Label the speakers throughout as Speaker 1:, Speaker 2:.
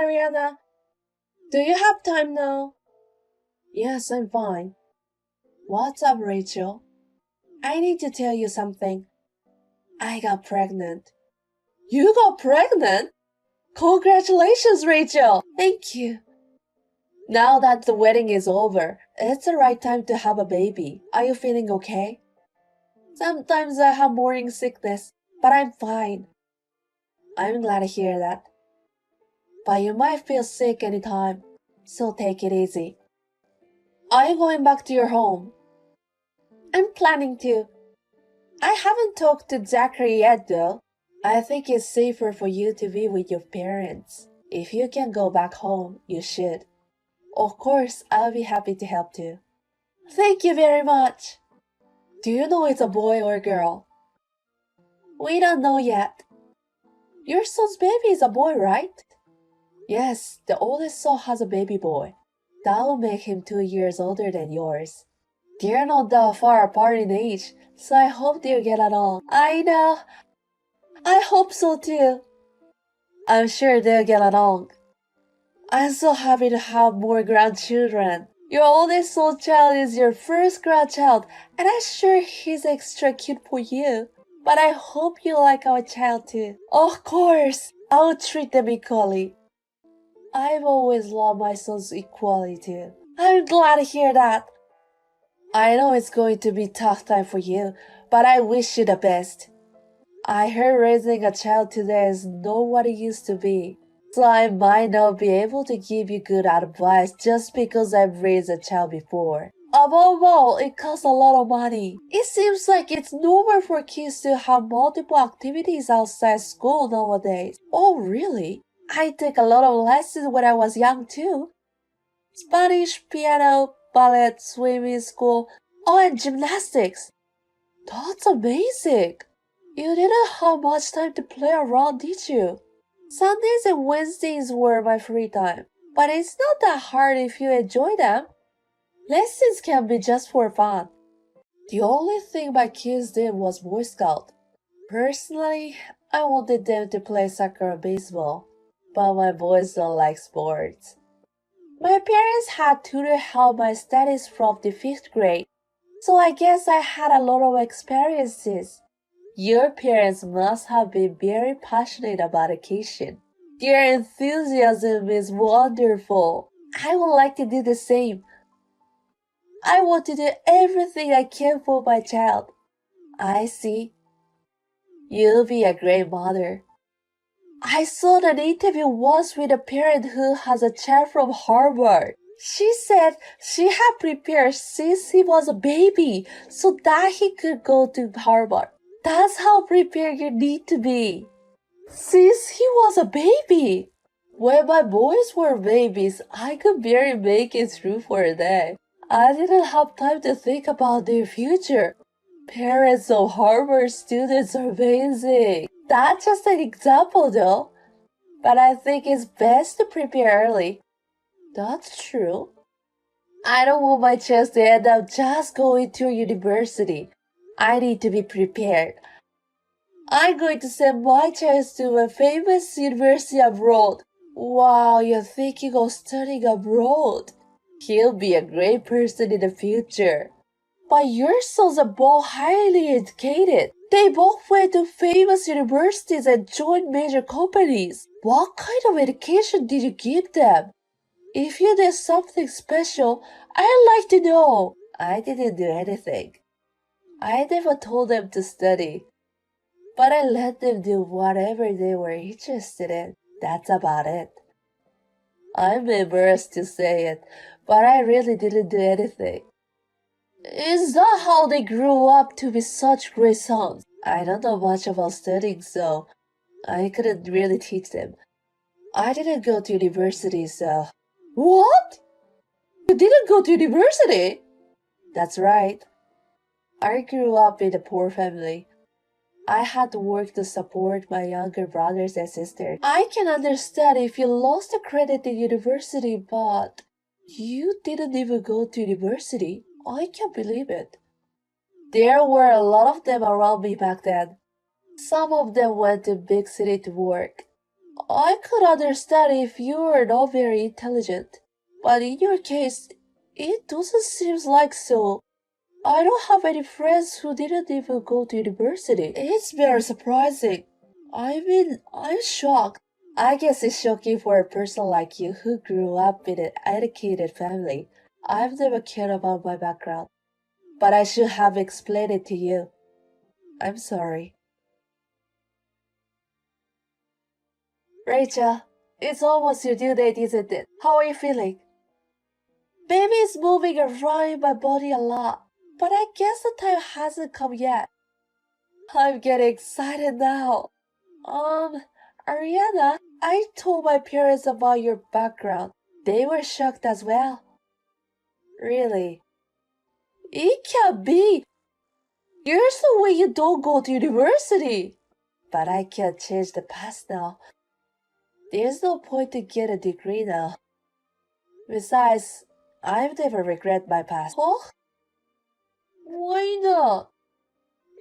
Speaker 1: Ariana. Do you have time now? Yes, I'm fine. What's up, Rachel? I need to tell you something. I got pregnant. You got pregnant? Congratulations, Rachel! Thank you. Now that the wedding is over, it's the right time to have a baby. Are you feeling okay? Sometimes I have morning sickness, but I'm fine. I'm glad to hear that. But you might feel sick anytime, so take it easy. Are you going back to your home? I'm planning to. I haven't talked to Zachary yet though. I think it's safer for you to be with your parents. If you can go back home, you should. Of course, I'll be happy to help too. Thank you very much. Do you know it's a boy or a girl? We don't know yet. Your son's baby is a boy, right? Yes, the oldest son has a baby boy. That will make him 2 years older than yours. They're not that far apart in age, so I hope they'll get along. I know. I hope so too. I'm sure they'll get along. I'm so happy to have more grandchildren. Your oldest son child is your first grandchild, and I'm sure he's extra cute for you. But I hope you like our child too. Of course, I'll treat them equally. I've always loved my sons equally too. I'm glad to hear that. I know it's going to be a tough time for you, but I wish you the best. I heard raising a child today is not what it used to be, so I might not be able to give you good advice just because I've raised a child before. Above all, it costs a lot of money. It seems like it's normal for kids to have multiple activities outside school nowadays. Oh, really? I took a lot of lessons when I was young too. Spanish, piano, ballet, swimming school, and gymnastics. That's amazing. You didn't have much time to play around, did you? Sundays and Wednesdays were my free time, but it's not that hard if you enjoy them. Lessons can be just for fun. The only thing my kids did was Boy Scout. Personally, I wanted them to play soccer or baseball, but my boys don't like sports. My parents had tutor help my studies from the 5th grade, so I guess I had a lot of experiences. Your parents must have been very passionate about education. Their enthusiasm is wonderful. I would like to do the same. I want to do everything I can for my child. I see. You'll be a great mother. I saw an interview once with a parent who has a child from Harvard. She said she had prepared since he was a baby so that he could go to Harvard. That's how prepared you need to be. Since he was a baby. When my boys were babies, I could barely make it through for a day. I didn't have time to think about their future. Parents of Harvard students are amazing. That's just an example though. But I think it's best to prepare early. That's true. I don't want my chance to end up just going to university. I need to be prepared. I'm going to send my child to a famous university abroad. Wow, you're thinking of studying abroad. He'll be a great person in the future. But your sons are both highly educated. They both went to famous universities and joined major companies. What kind of education did you give them? If you did something special, I'd like to know. I didn't do anything. I never told them to study. But I let them do whatever they were interested in. That's about it. I'm embarrassed to say it, but I really didn't do anything. Is that how they grew up to be such great sons? I don't know much about studying, so I couldn't really teach them. I didn't go to university, so... What? You didn't go to university? That's right. I grew up in a poor family. I had to work to support my younger brothers and sisters. I can understand if you lost a credit in university, but you didn't even go to university. I can't believe it. There were a lot of them around me back then. Some of them went to big city to work. I could understand if you were not very intelligent, but in your case, it doesn't seem like so. I don't have any friends who didn't even go to university. It's very surprising. I mean, I'm shocked. I guess it's shocking for a person like you who grew up in an educated family. I've never cared about my background, but I should have explained it to you. I'm sorry. Rachel, it's almost your due date, isn't it? How are you feeling? Baby is moving around in my body a lot, but I guess the time hasn't come yet. I'm getting excited now. Ariana, I told my parents about your background. They were shocked as well. Really? It can't be. There's no way you don't go to university. But I can't change the past now. There's no point to get a degree now. Besides, I've never regret my past. Huh? Why not?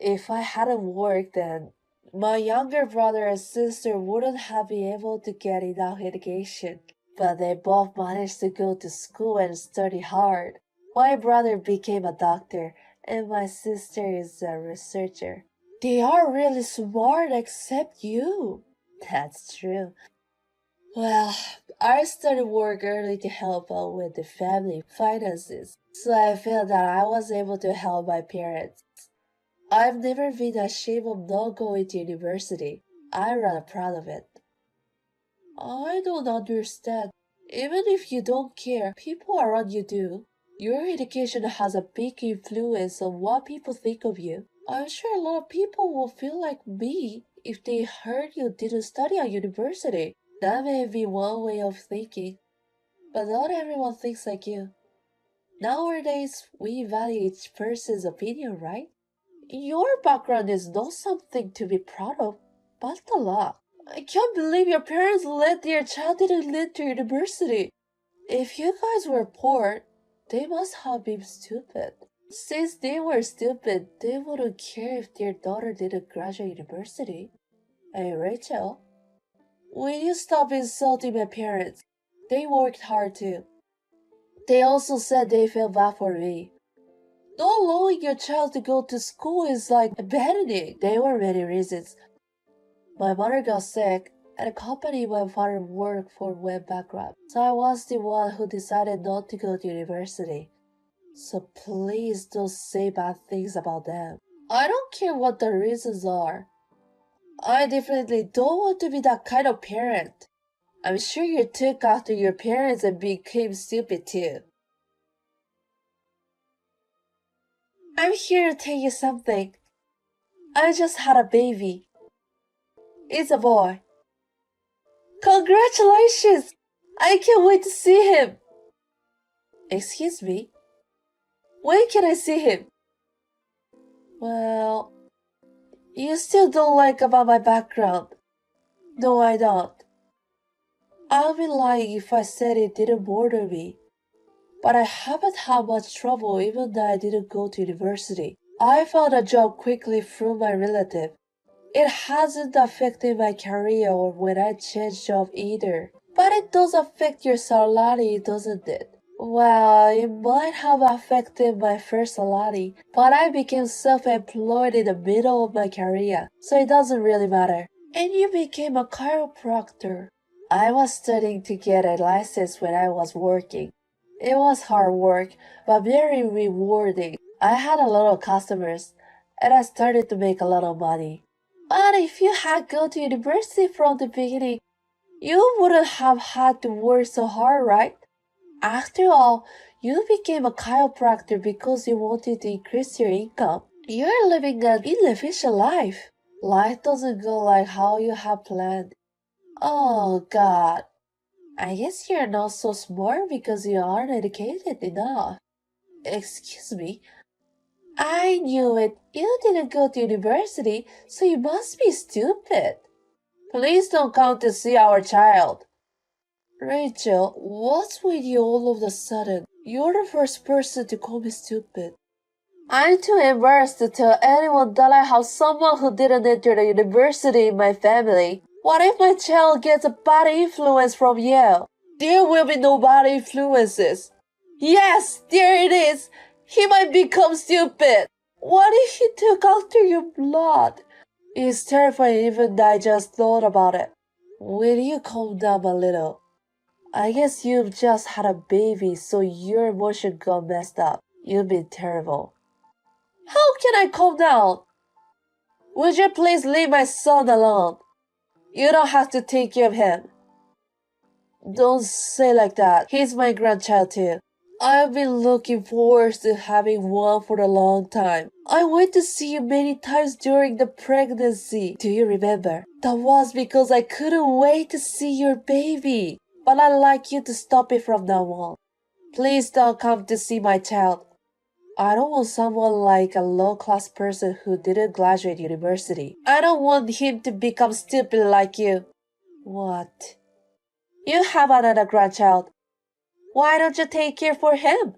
Speaker 1: If I hadn't worked then, my younger brother and sister wouldn't have been able to get enough education. But they both managed to go to school and study hard. My brother became a doctor, and my sister is a researcher. They are really smart except you. That's true. Well, I started work early to help out with the family finances, so I felt that I was able to help my parents. I've never been ashamed of not going to university. I'm rather proud of it. I don't understand. Even if you don't care, people around you do. Your education has a big influence on what people think of you. I'm sure a lot of people will feel like me if they heard you didn't study at university. That may be one way of thinking, but not everyone thinks like you. Nowadays, we value each person's opinion, right? Your background is not something to be proud of, but a lot. I can't believe your parents let their child didn't lead to university. If you guys were poor, they must have been stupid. Since they were stupid, they wouldn't care if their daughter didn't graduate university. Hey, Rachel, will you stop insulting my parents? They worked hard too. They also said they felt bad for me. Not allowing your child to go to school is like abandoning. There were many reasons. My mother got sick, and the company my father worked for went bankrupt. So I was the one who decided not to go to university. So please don't say bad things about them. I don't care what the reasons are. I definitely don't want to be that kind of parent. I'm sure you took after your parents and became stupid too. I'm here to tell you something. I just had a baby. It's a boy. Congratulations! I can't wait to see him. Excuse me? When can I see him? Well, you still don't like about my background. No, I don't. I'll be lying if I said it didn't bother me. But I haven't had much trouble even though I didn't go to university. I found a job quickly through my relative. It hasn't affected my career or when I changed job either. But it does affect your salary, doesn't it? Well, it might have affected my first salary, but I became self-employed in the middle of my career, so it doesn't really matter. And you became a chiropractor. I was studying to get a license when I was working. It was hard work, but very rewarding. I had a lot of customers, and I started to make a lot of money. But if you had gone to university from the beginning, you wouldn't have had to work so hard, right? After all, you became a chiropractor because you wanted to increase your income. You're living an inefficient life. Life doesn't go like how you have planned. Oh God. I guess you're not so smart because you aren't educated enough. Excuse me. I knew it. You didn't go to university, so you must be stupid. Please don't come to see our child. Rachel, what's with you all of a sudden? You're the first person to call me stupid. I'm too embarrassed to tell anyone that I have someone who didn't enter the university in my family. What if my child gets a bad influence from you? There will be no bad influences. Yes, there it is. He might become stupid. What if he took after your blood? It's terrifying even I just thought about it. Will you calm down a little? I guess you've just had a baby, so your emotion got messed up. You've been terrible. How can I calm down? Would you please leave my son alone? You don't have to take care of him. Don't say like that. He's my grandchild too. I've been looking forward to having one for a long time. I went to see you many times during the pregnancy. Do you remember? That was because I couldn't wait to see your baby. But I'd like you to stop it from now on. Please don't come to see my child. I don't want someone like a low-class person who didn't graduate university. I don't want him to become stupid like you. What? You have another grandchild. Why don't you take care for him?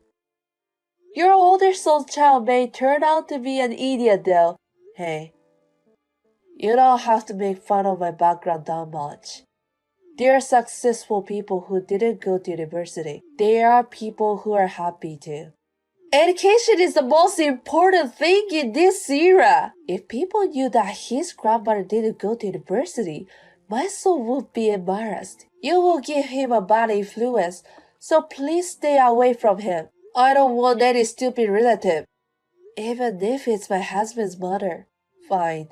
Speaker 1: Your older son's child may turn out to be an idiot though. Hey, you don't have to make fun of my background that much. There are successful people who didn't go to university. There are people who are happy too. Education is the most important thing in this era. If people knew that his grandmother didn't go to university, my son would be embarrassed. You will give him a bad influence, so please stay away from him. I don't want any stupid relative. Even if it's my husband's mother. Fine.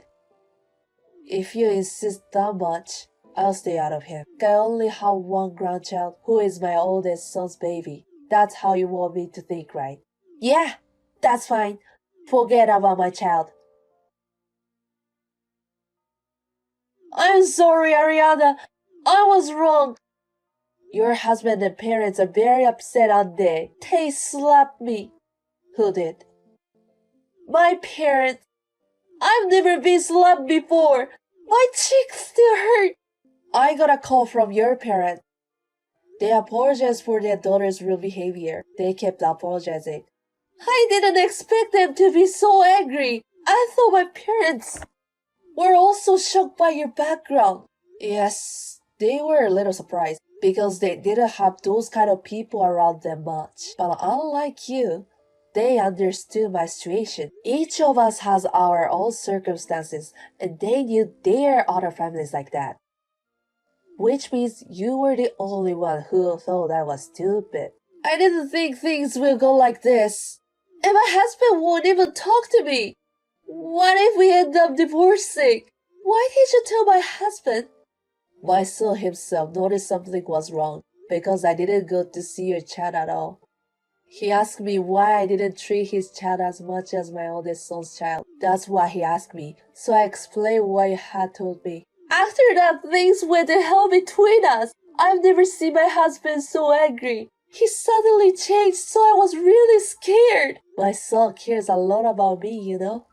Speaker 1: If you insist that much, I'll stay out of him. I only have one grandchild who is my oldest son's baby. That's how you want me to think, right? Yeah, that's fine. Forget about my child. I'm sorry, Ariana. I was wrong. Your husband and parents are very upset on day. They slapped me. Who did? My parents. I've never been slapped before. My cheeks still hurt. I got a call from your parents. They apologized for their daughter's rude behavior. They kept apologizing. I didn't expect them to be so angry. I thought my parents were also shocked by your background. Yes, they were a little surprised because they didn't have those kind of people around them much. But unlike you, they understood my situation. Each of us has our own circumstances, and they knew there are other families like that. Which means you were the only one who thought I was stupid. I didn't think things would go like this. And my husband won't even talk to me. What if we end up divorcing? Why did you tell my husband? My son himself noticed something was wrong because I didn't go to see your child at all. He asked me why I didn't treat his child as much as my oldest son's child. That's why he asked me, so I explained what you had told me. After that, things went to hell between us. I've never seen my husband so angry. He suddenly changed, so I was really scared. My son cares a lot about me, you know.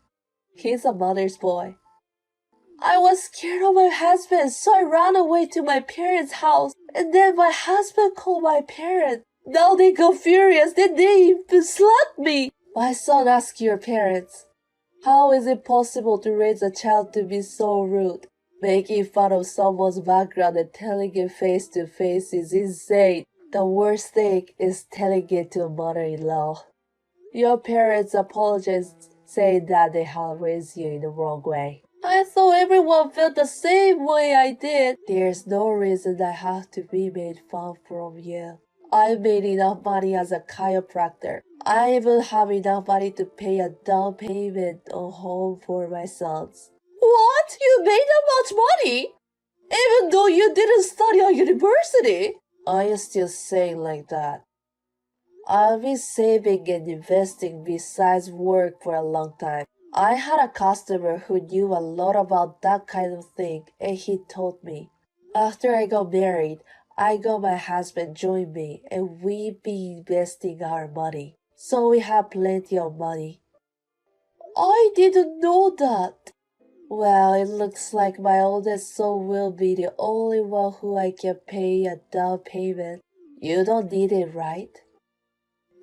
Speaker 1: He's a mother's boy. I was scared of my husband, so I ran away to my parents' house. And then my husband called my parents. Now they got furious, then they even slapped me. My son asked your parents, how is it possible to raise a child to be so rude? Making fun of someone's background and telling it face to face is insane. The worst thing is telling it to a mother-in-law. Your parents apologized, saying that they had raised you in the wrong way. I thought everyone felt the same way I did. There's no reason I have to be made fun from you. I made enough money as a chiropractor. I even have enough money to pay a down payment on home for my sons. What? You made that much money? Even though you didn't study at university? I am still saying like that. I've been saving and investing besides work for a long time. I had a customer who knew a lot about that kind of thing, and he told me. After I got married, I got my husband join me, and we've been investing our money. So we have plenty of money. I didn't know that. Well, it looks like my oldest son will be the only one who I can pay a down payment. You don't need it, right?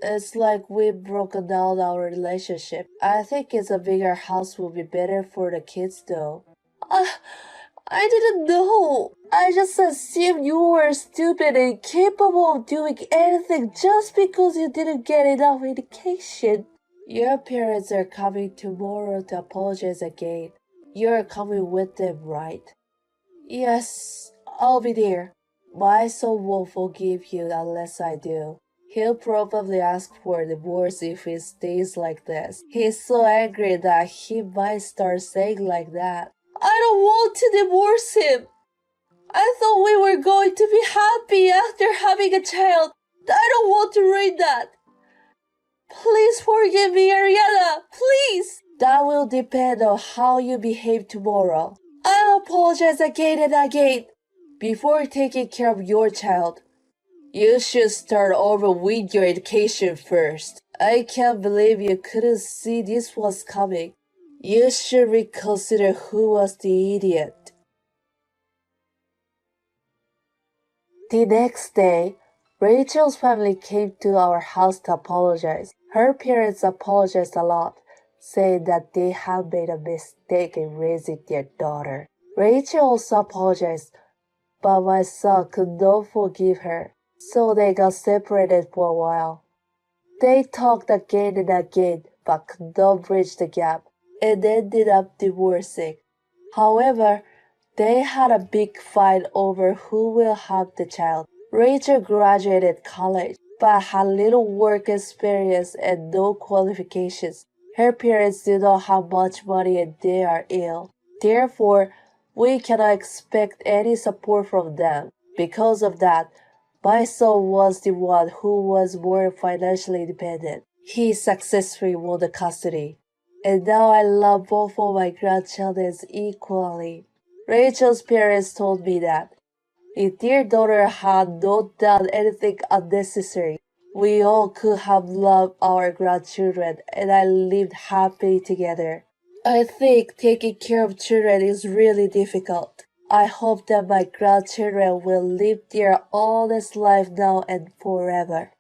Speaker 1: It's like we've broken down our relationship. I think it's a bigger house will be better for the kids though. I didn't know. I just assumed you were stupid and incapable of doing anything just because you didn't get enough education. Your parents are coming tomorrow to apologize again. You're coming with them, right? Yes, I'll be there. My son won't forgive you unless I do. He'll probably ask for a divorce if he stays like this. He's so angry that he might start saying like that. I don't want to divorce him. I thought we were going to be happy after having a child. I don't want to read that. Please forgive me, Ariana. Please. That will depend on how you behave tomorrow. I'll apologize again and again. Before taking care of your child, you should start over with your education first. I can't believe you couldn't see this was coming. You should reconsider who was the idiot. The next day, Rachel's family came to our house to apologize. Her parents apologized a lot, saying that they had made a mistake in raising their daughter. Rachel also apologized, but my son could not forgive her, so they got separated for a while. They talked again and again, but could not bridge the gap, and ended up divorcing. However, they had a big fight over who will have the child. Rachel graduated college, but had little work experience and no qualifications. Her parents do not have much money and they are ill. Therefore, we cannot expect any support from them. Because of that, my son was the one who was more financially independent. He successfully won the custody. And now I love both of my grandchildren equally. Rachel's parents told me that if their daughter had not done anything unnecessary, we all could have loved our grandchildren and I lived happily together. I think taking care of children is really difficult. I hope that my grandchildren will live their honest life now and forever.